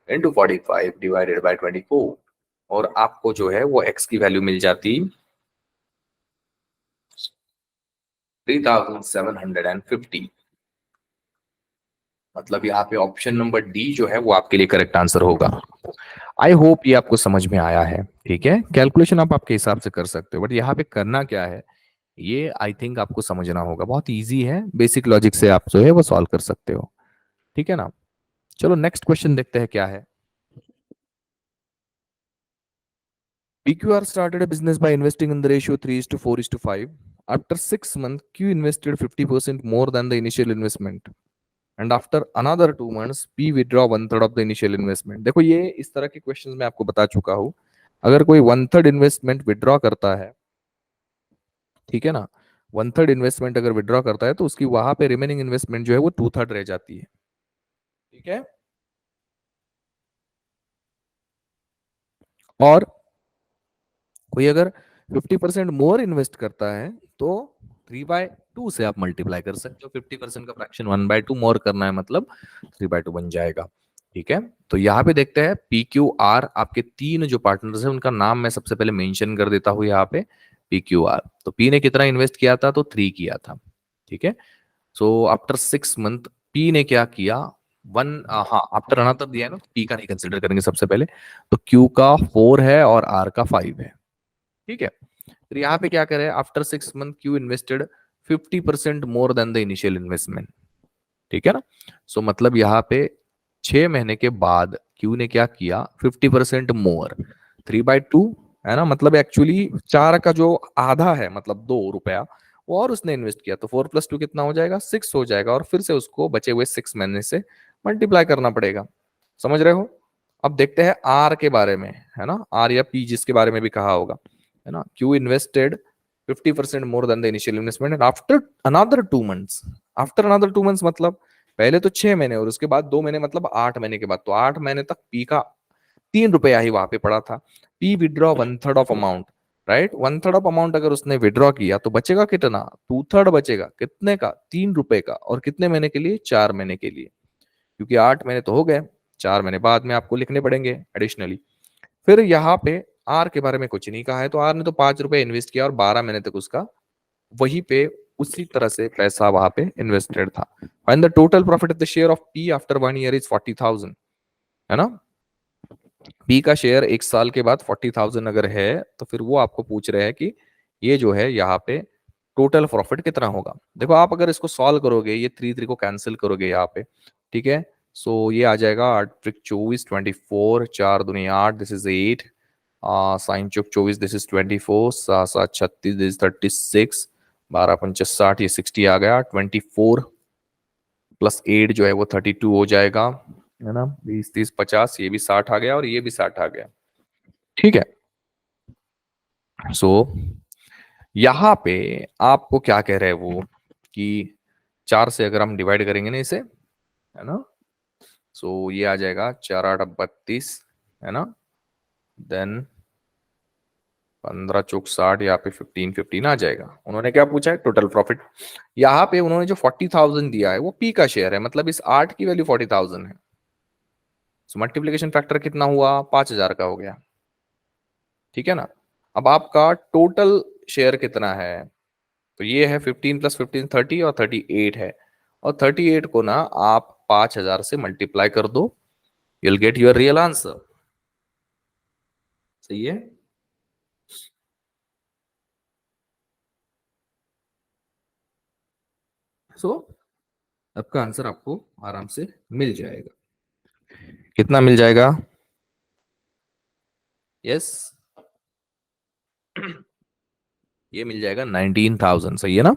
Speaker 1: into 45 divided by 24, और आपको जो है वो x की वैल्यू मिल जाती 3750। मतलब यहाँ पे ऑप्शन नंबर डी जो है वो आपके लिए करेक्ट आंसर होगा। आई होप ये आपको समझ में आया है, ठीक है। कैलकुलेशन आप आपके हिसाब से कर सकते हो, बट यहाँ पे करना क्या है ये आई थिंक आपको समझना होगा, बहुत इजी है, बेसिक लॉजिक से आप जो है वो सॉल्व कर सकते हो। ठीक है ना। चलो नेक्स्ट क्वेश्चन देखते हैं क्या है। PQR started a business by investing in the ratio 3:4:5. After 6 months, Q invested 50% more than the initial investment. And after another 2 months, P withdraw one third of the initial investment. देखो ये इस तरह के questions मैं आपको बता चुका हूँ। अगर कोई वन थर्ड इन्वेस्टमेंट विड्रॉ करता है, ठीक है ना, वन थर्ड इन्वेस्टमेंट अगर विड्रॉ करता है तो उसकी वहां पे रिमेनिंग इन्वेस्टमेंट जो है वो टू थर्ड रह जाती है। ठीक है। और कोई अगर 50% मोर इन्वेस्ट करता है तो 3/2 से आप मल्टीप्लाई कर सकते हो। 50% का फ्रैक्शन 1/2 मोर करना है, मतलब 3/2 बन जाएगा। ठीक है। तो यहाँ पे देखते हैं PQR, आपके तीन जो पार्टनर्स हैं उनका नाम मैं सबसे पहले मेंशन कर देता हूँ यहाँ पे। PQR, तो P ने कितना इन्वेस्ट किया था, तो 3 किया था। ठीक है। सो आफ्टर 6 मंथ P ने क्या किया, वन, हाँ आफ्टर अनदर दिया है ना, P का नहीं कंसिडर करेंगे सबसे पहले। तो Q का 4 है और R का 5 है। ठीक है। फिर यहाँ पे क्या करे, after 6 month Q invested 50% more than the initial investment. ठीक है ना। सो मतलब यहाँ पे 6 महीने के बाद क्यू ने क्या किया, 50% मोर, 3/2 है ना, मतलब एक्चुअली 4 का जो आधा है, मतलब 2 रुपया, वो और उसने इन्वेस्ट किया, तो 4+2 कितना हो जाएगा, 6 हो जाएगा। और फिर से उसको बचे हुए 6 महीने से मल्टीप्लाई करना पड़ेगा। समझ रहे हो। अब देखते हैं आर के बारे में, है ना, आर या पी जिसके बारे में भी कहा होगा, है ना। Q invested 50% more than the initial investment and after another 2 months. After another 2 months मतलब पहले तो 6 महीने और उसके बाद 2 महीने, मतलब 8 महीने के बाद। तो 8 महीने तक पी का 3 रुपया ही वहां पे पड़ा था। P withdraw one third of amount, right. One third of amount अगर उसने विड्रॉ किया तो बचेगा कितना, टू थर्ड बचेगा। कितने का, 3 रुपए का। और कितने महीने के लिए, 4 महीने के लिए, क्योंकि 8 महीने तो हो गए, 4 महीने बाद में आपको लिखने पड़ेंगे एडिशनली। फिर यहाँ पे आर के बारे में कुछ नहीं कहा है, तो आर ने तो 5 रुपए इन्वेस्ट किया और 12 महीने तक उसका वहीं पे उसी तरह से पैसा वहां पे इन्वेस्टेड था। And the total profit of the share of P after 1 year is 40,000, है ना। पी का शेयर 1 साल के बाद 40,000 अगर है, तो फिर वो आपको पूछ रहे हैं कि ये जो है यहाँ पे टोटल प्रॉफिट कितना होगा। देखो आप अगर इसको सॉल्व करोगे, ये 3 को कैंसिल करोगे यहाँ पे, ठीक है। सो ये आ जाएगा 8 × 24 24, 4 × 8 दिस इज 8, साइन चौक 24 दिस इज 24, 7 7 36 दिस इज 36, 12 × 5 = 60, ये 60 आ गया। 24 + 8 जो है वो 32 हो जाएगा, है ना। 20 30 50, ये भी 60 आ गया और ये भी 60 आ गया। ठीक है। सो यहां पे आपको क्या कह रहे हैं वो, कि 4 से अगर हम डिवाइड करेंगे ना इसे, है ना, सो ये आ जाएगा 4 8 32, है ना। देन 15 चौक 60, यहाँ पे 15 15 आ जाएगा। उन्होंने क्या पूछा है, टोटल प्रॉफिट। यहाँ पे उन्होंने जो 40,000 दिया है वो पी का शेयर है, मतलब इस 8 की वैल्यू 40,000 है। सो मल्टीप्लीकेशन फैक्टर कितना हुआ, 5,000 का हो गया। ठीक है ना। अब आपका टोटल शेयर कितना है, तो ये है 15 + 15 30 और 38 है। और 38 को ना आप 5,000 से मल्टीप्लाई कर दो, you'll get your real answer. सही है। सो आपका आंसर आपको आराम से मिल जाएगा। कितना मिल जाएगा, यस, ये मिल जाएगा 19,000। सही है ना,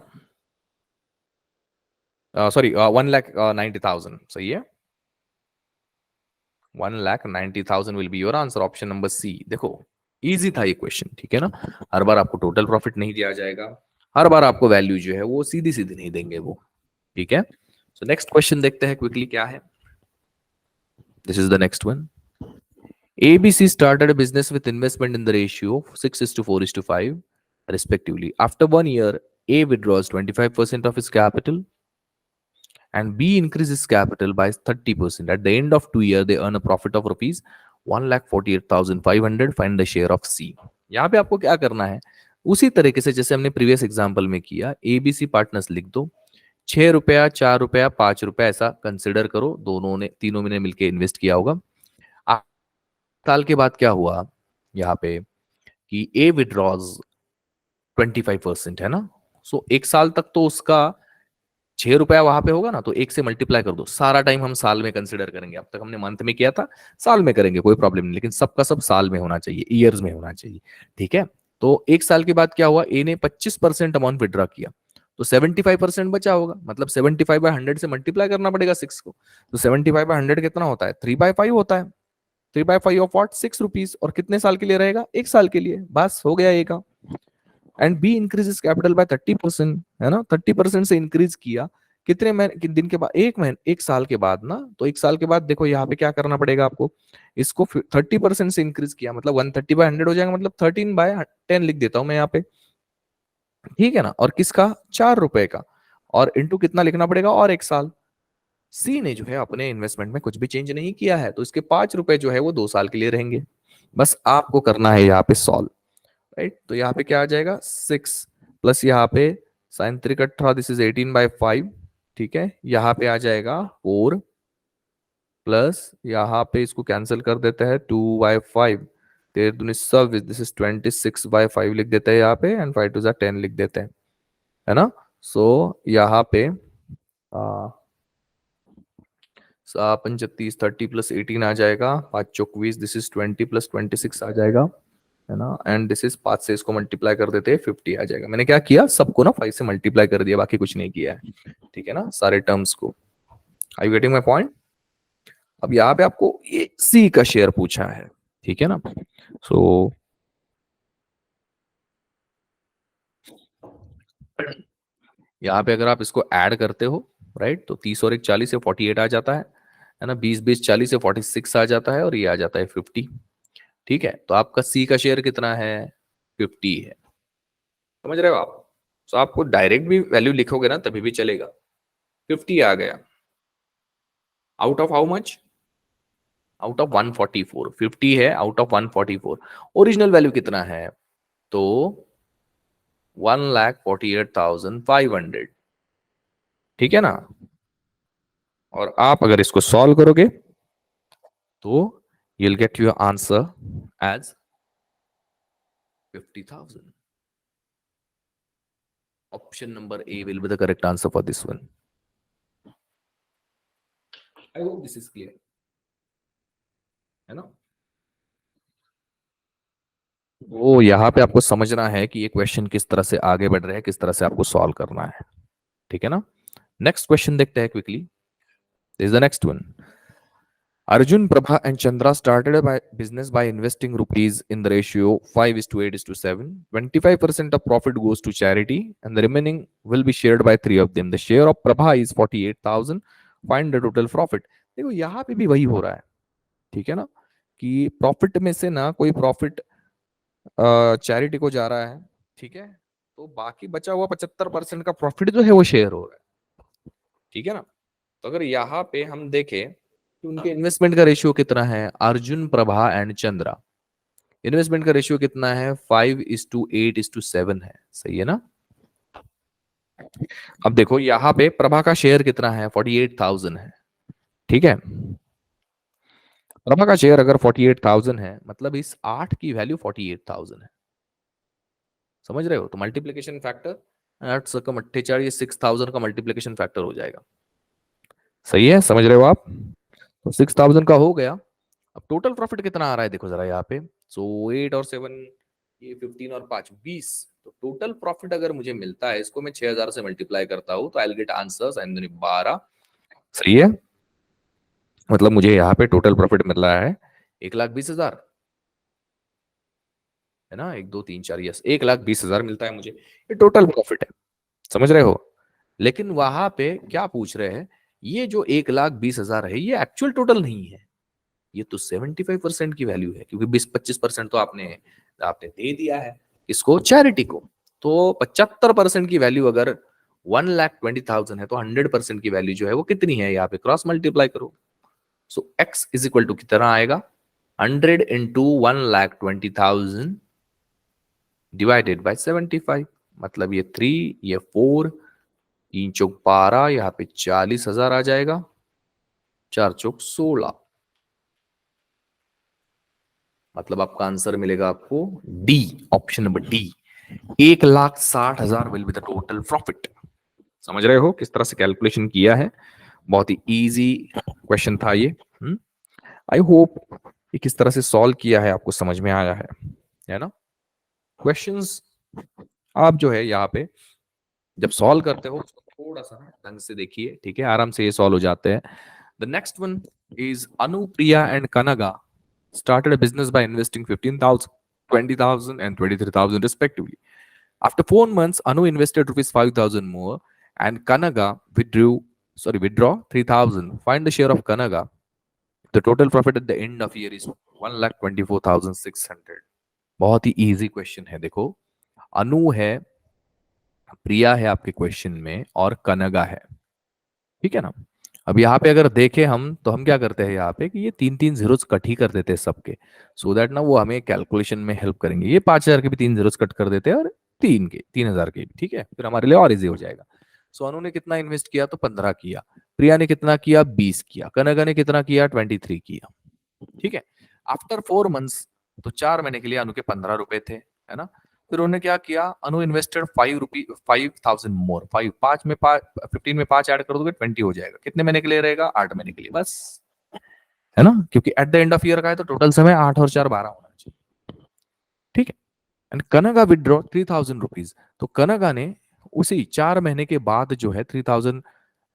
Speaker 1: सॉरी 1,90,000। सही है, 1,90,000 will be your answer, option number C. देखो इजी था ये क्वेश्चन, ठीक है ना। हर बार आपको टोटल प्रॉफिट नहीं दिया जाएगा, हर बार आपको वैल्यू जो है वो सीधी सीधी नहीं देंगे वो। ठीक है। सो नेक्स्ट क्वेश्चन देखते हैं क्विकली क्या है। This is the next one. ABC started a business with investment in the ratio of 6:4:5 respectively. After 1 year, A withdraws 25% of his capital and B increases capital by 30%. At the end of 2 years, they earn a profit of rupees 1,48,500. Find the share of C. यहाँ पे आपको क्या करना है, उसी तरीके से जैसे हमने प्रीवियस एग्जांपल में किया, ABC पार्टनर्स लिख दो, 6 रुपया, 4 रुपया, 5 रुपया ऐसा कंसिडर करो, दोनों ने तीनों ने मिलकर इन्वेस्ट किया होगा। 8 साल के बाद क्या हुआ यहाँ पे, कि ए विड्रॉज 25%, है ना। सो 1 साल तक तो उसका ₹6 वहां पे होगा ना, तो 1 से मल्टीप्लाई कर दो। सारा टाइम हम साल में कंसिडर करेंगे, अब तक हमने मंथ में किया था, साल में करेंगे, कोई प्रॉब्लम नहीं, लेकिन सबका सब साल में होना चाहिए, ईयर्स में होना चाहिए। ठीक है, तो 1 साल के बाद क्या हुआ, ए ने 25% अमाउंट विड्रॉ किया, तो 75% बचा होगा, मतलब 75/100 से मल्टीप्लाई करना पड़ेगा 6 को। तो 75/100 कितना होता है, 3/5 होता है। 3/5 ऑफ वॉट, ₹6, और कितने साल के लिए रहेगा, 1 साल के लिए, बस हो गया ए का। And B increases capital by 30%, है ना, 30% से इंक्रीज किया, कितने महीने, कितने दिन के बाद, 1 महीने, 1 साल के बाद ना, तो 1 साल के बाद देखो यहाँ पे क्या करना पड़ेगा आपको, इसको 30% से इंक्रीज किया, मतलब 130/100 हो जाएगा, मतलब 13/10 लिख देता हूं मैं यहाँ पे। ठीक है ना, और किसका, ₹4 का, और इंटू कितना लिखना पड़ेगा, और 1 साल। सी ने जो है अपने इन्वेस्टमेंट में कुछ भी चेंज नहीं किया है, तो इसके ₹5 जो है वो 2 साल के लिए रहेंगे। बस आपको करना है यहाँ पे सॉल्व, राइट। तो यहाँ पे क्या आ जाएगा, 6 प्लस यहाँ पे साइन 3 दिस इज 18/5। ठीक है, यहाँ पे आ जाएगा 4 प्लस यहाँ पे इसको कैंसिल कर देते हैं, 2/5, 13×2 दिस इज 26/5 लिख देते हैं यहाँ पे, एंड 5×2 10 लिख देते हैं, है ना। सो यहाँ पे 35, 30 + 18 आ जाएगा, 5 × 20 दिस इज 20 + 26 आ जाएगा, है ना। एंड दिस इज 5 से इसको मल्टीप्लाई कर देते हैं, 50 आ जाएगा। मैंने क्या किया, सबको ना 5 से मल्टीप्लाई कर दिया, बाकी कुछ नहीं किया है। ठीक है ना, सारे टर्म्स को। Are you getting my point. अब यहाँ पे आपको ये सी का शेयर पूछा है, ठीक है ना। सो यहाँ पे अगर आप इसको ऐड करते हो, राइट, तो 30 और 1 40 से 48 आ जाता है ना, 20 20 40 से 46 आ जाता है, और ये आ जाता है 50। ठीक है, तो आपका सी का शेयर कितना है, 50 है। समझ रहे हो आप। तो आपको डायरेक्ट भी वैल्यू लिखोगे ना तभी भी चलेगा। 50 आ गया, out of how much, out of 144, 50 है आउट ऑफ 144। ओरिजिनल वैल्यू कितना है, तो 1,48,500। ठीक है ना, और आप अगर इसको सॉल्व करोगे तो you'll get your answer as 50,000. Option number A will be the correct answer for this one. I hope this is clear, है ना। वो यहाँ पे आपको समझना है कि ये क्वेश्चन किस तरह से आगे बढ़ रहे हैं, किस तरह से आपको सॉल्व करना है। ठीक है ना, नेक्स्ट क्वेश्चन देखते हैं quickly. Is the next one. Arjun, Prabha, and Chandra started a business by investing rupees in the ratio 5:8:7. 25% of profit goes to charity, and the remaining will be shared by three of them. The share of Prabha is 48,000. Find the total profit. देखो यहाँ पे भी वही हो रहा है, ठीक है ना, कि प्रॉफिट में से ना कोई प्रॉफिट चैरिटी को जा रहा है, ठीक है, तो बाकी बचा हुआ 75% का प्रॉफिट जो है वो शेयर हो रहा है। ठीक है ना, तो अगर यहाँ पे हम देखें तो उनके इन्वेस्टमेंट का रेशियो कितना है, अर्जुन, प्रभा एंड चंद्रा, इन्वेस्टमेंट का रेशियो कितना है, 5:8:7 है, सही है ना। अब देखो यहाँ पे प्रभा का शेयर कितना है, 48,000 है। ठीक है, प्रभा का शेयर अगर 48,000 है, मतलब इस 8 की वैल्यू 48,000 है। समझ रहे हो, तो मल्टीप्लीकेशन फैक्टर 8 सकम 48, ये 6,000 का मल्टीप्लीकेशन फैक्टर हो जाएगा। सही है, समझ रहे हो आप। तो 6,000 का हो गया। अब टोटल प्रॉफिट कितना आ रहा है देखो जरा यहाँ पे। सो 8 और 7, ये 15 और 5 20। तो टोटल प्रॉफिट अगर मुझे मिलता है, इसको मैं 6,000 से मल्टीप्लाई करता हूँ, तो I will get answers and 12। सही है, मतलब मुझे यहाँ पे टोटल प्रॉफिट मिल रहा है 1,20,000, है ना, 1 2 3 4, यस, 1,20,000 मिलता है मुझे, ये टोटल प्रॉफिट है। समझ रहे हो, लेकिन वहां पे क्या पूछ रहे हैं, ये जो 1,20,000 है ये एक्चुअल टोटल नहीं है, ये तो 75% की वैल्यू है, क्योंकि 20-25% तो आपने आपने दे दिया है इसको, चैरिटी को। तो 75% की वैल्यू अगर 1,20,000 है, तो 100% की वैल्यू जो है वो कितनी है, यहाँ पे क्रॉस मल्टीप्लाई करो। सो x इज इक्वल टू कितना आएगा, 100 इंटू 1,20,000 डिवाइडेड बाई 75, मतलब ये 3, ये 4, 3 चौक 12, यहाँ पे 40,000 आ जाएगा, 4 चौक 16, मतलब आपका आंसर मिलेगा आपको D, option number D, 1,60,000 will be the total profit. समझ रहे हो किस तरह से कैलकुलेशन किया है? बहुत ही इजी क्वेश्चन था ये। आई होप कि किस तरह से सॉल्व किया है आपको समझ में आया है ना? क्वेश्चंस आप जो है यहाँ पे जब सॉल्व करते हो उसको थोड़ा सा ढंग से देखिए, ठीक है? आराम से ये सॉल्व हो जाते हैं। The next one is Anupriya and Kanaga started a business by investing 15,000, 20,000 and 23,000 respectively. After 4 months, Anu invested rupees 5,000 more and Kanaga withdraw 3,000. Find the share of Kanaga. The total profit at the end of year is 1,24,600. बहुत ही easy question है। देखो, अनु है, प्रिया है आपके question में और कनगा है, ठीक है ना? अब यहाँ पे अगर देखें हम तो हम क्या करते हैं यहाँ पे कि ये 3-3 जीरोस कट ही कर देते हैं सबके, सो दैट ना वो हमें कैलकुलेशन में हेल्प करेंगे। ये 5,000 के भी 3 जीरोस कट कर देते हैं और 3,000 के भी, ठीक है? फिर हमारे लिए और इजी हो जाएगा। सो अनु ने कितना इन्वेस्ट किया? तो 15 किया। प्रिया ने कितना किया? 20 किया। कनगा ने कितना किया? 23 किया, ठीक है? आफ्टर 4 मंथ्स, तो 4 महीने के लिए अनु के 15 रुपए थे, है ना? फिर उन्होंने क्या किया? अनु इन्वेस्टेड 5,000 मोर। 5 में 15 में 5 ऐड कर दोगे 20 हो जाएगा। कितने महीने के लिए रहेगा? 8 महीने के लिए, बस, है ना? क्योंकि eight the end of year का है तो टोटल समय 8 और 4 12 होना चाहिए, ठीक है? And Kanaga withdraw 3,000 rupees. तो कनगा ने उसी 4 महीने के बाद जो है 3,000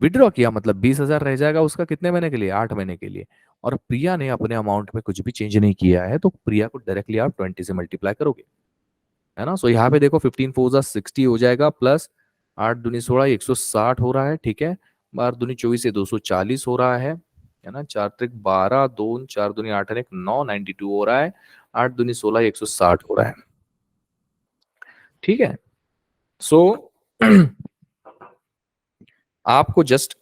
Speaker 1: विड्रॉ किया, मतलब 20,000 रह जाएगा उसका कितने महीने के लिए? 8 महीने के लिए। और प्रिया ने अपने अमाउंट में कुछ भी चेंज नहीं किया है, तो प्रिया को डायरेक्टली आप 20 से मल्टीप्लाई करोगे, है ना? सो यहाँ पे देखो 15 4 60 हो जाएगा, प्लस 8 दूनी 16 160 हो रहा है, ठीक है? 12 दूनी 24 से 240 हो रहा है ना? 4 त्रिक 12, 2 4 दूनी 8 1 9 92 हो रहा है। 8 दूनी 16 160 हो रहा है, ठीक है? सो आपको जस्ट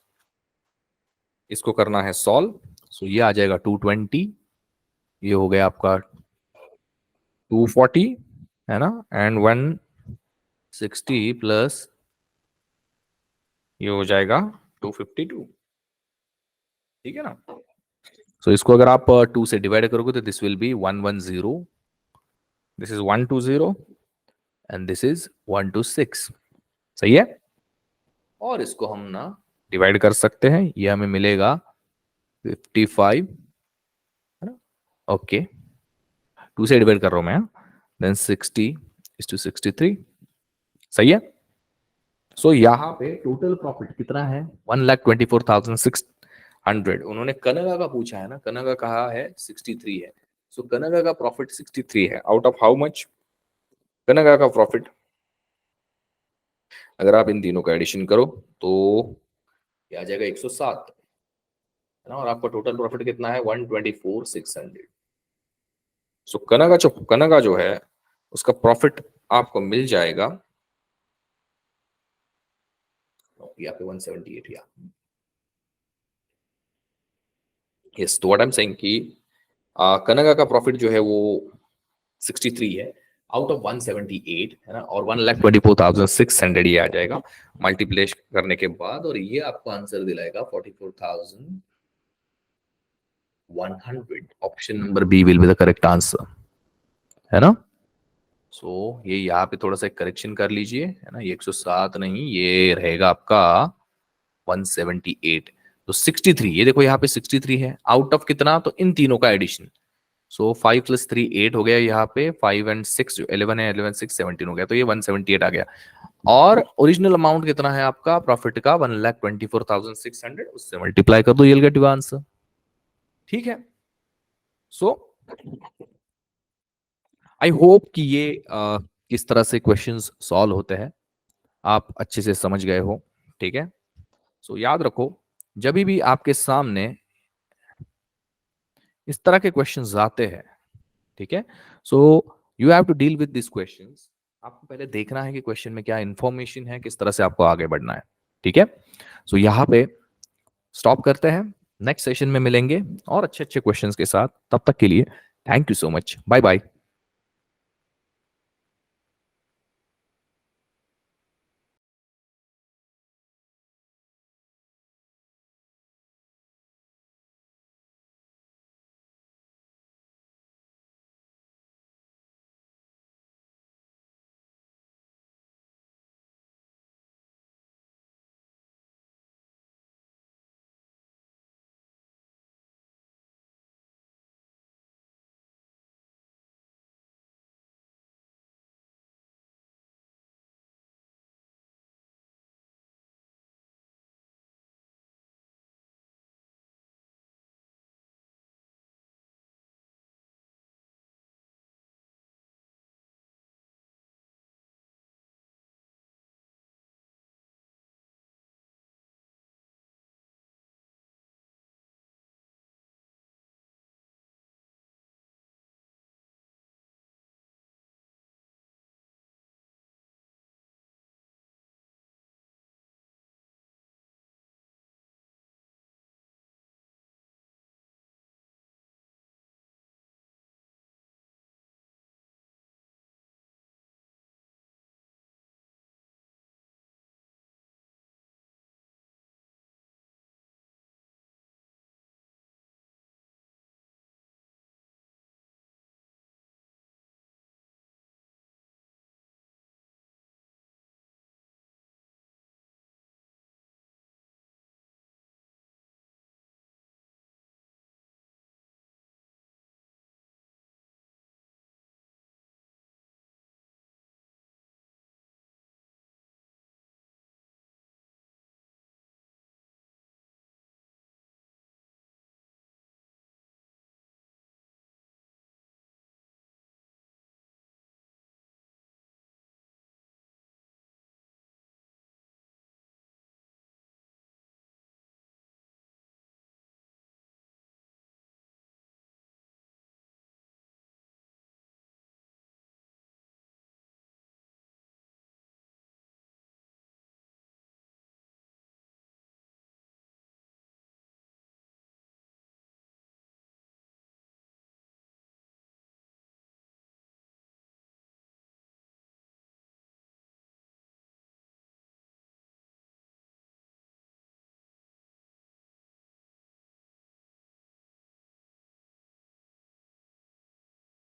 Speaker 1: इसको करना है सॉल्व। सो ये आ जाएगा 220, ये हो गया आपका 240, है ना? एंड 160 प्लस ये हो जाएगा 252, ठीक है ना? सो इसको अगर आप 2 से डिवाइड करोगे तो this will B 110, this is 120 and this is 126, सही है? और इसको हम ना डिवाइड कर सकते हैं, ये हमें मिलेगा 55, है ना? ओके, 2 से डिवाइड कर रहा हूं मैं, देन 60:63, सही है? सो यहाँ पे टोटल प्रॉफिट कितना है? 1,24,600। उन्होंने कनगा का पूछा है ना, कनगा कहा है 63 है। सो कनगा का प्रॉफिट 63 है, आउट ऑफ हाउ मच? कनगा का प्रॉफिट अगर आप इन तीनों का एडिशन करो तो ये आ जाएगा 107, है ना? और आपका टोटल प्रॉफिट कितना है? 124,600। सो कनगा जो है उसका प्रॉफिट आपको मिल जाएगा यहाँ पे 178, या यस। तो व्हाट आई एम सेइंग कि कनगा का प्रॉफिट जो है वो 63 है आउट ऑफ 178, है ना? और 1,24,600 ये आ जाएगा मल्टीप्लेश करने के बाद, और ये आपको आंसर दिलाएगा 44,100। Option number B will be the correct answer, है ना? सो ये यहाँ पे थोड़ा सा करेक्शन कर लीजिए, है ना? ये 107 नहीं, ये रहेगा आपका 178। तो 63, ये देखो यहाँ पे 63 है, आउट ऑफ कितना? तो इन तीनों का एडिशन। सो 5 + 3 8 हो गया, यहाँ पे 5 and 6 जो 11 है, 11 6 17 हो गया, तो ये 178 आ गया। और ओरिजिनल अमाउंट कितना है आपका प्रॉफिट का? 1,24,600, उससे मल्टीप्लाई कर दो, you'll get your आंसर, ठीक है? सो आई होप कि ये किस तरह से क्वेश्चंस सॉल्व होते हैं आप अच्छे से समझ गए हो, ठीक है? सो याद रखो, जब भी आपके सामने इस तरह के क्वेश्चंस आते हैं, ठीक है, so you have to deal with this questions. आपको पहले देखना है कि क्वेश्चन में क्या इंफॉर्मेशन है, किस तरह से आपको आगे बढ़ना है, ठीक है? सो यहाँ पे स्टॉप करते हैं, नेक्स्ट सेशन में मिलेंगे और अच्छे अच्छे क्वेश्चंस के साथ। तब तक के लिए thank you so much, bye bye.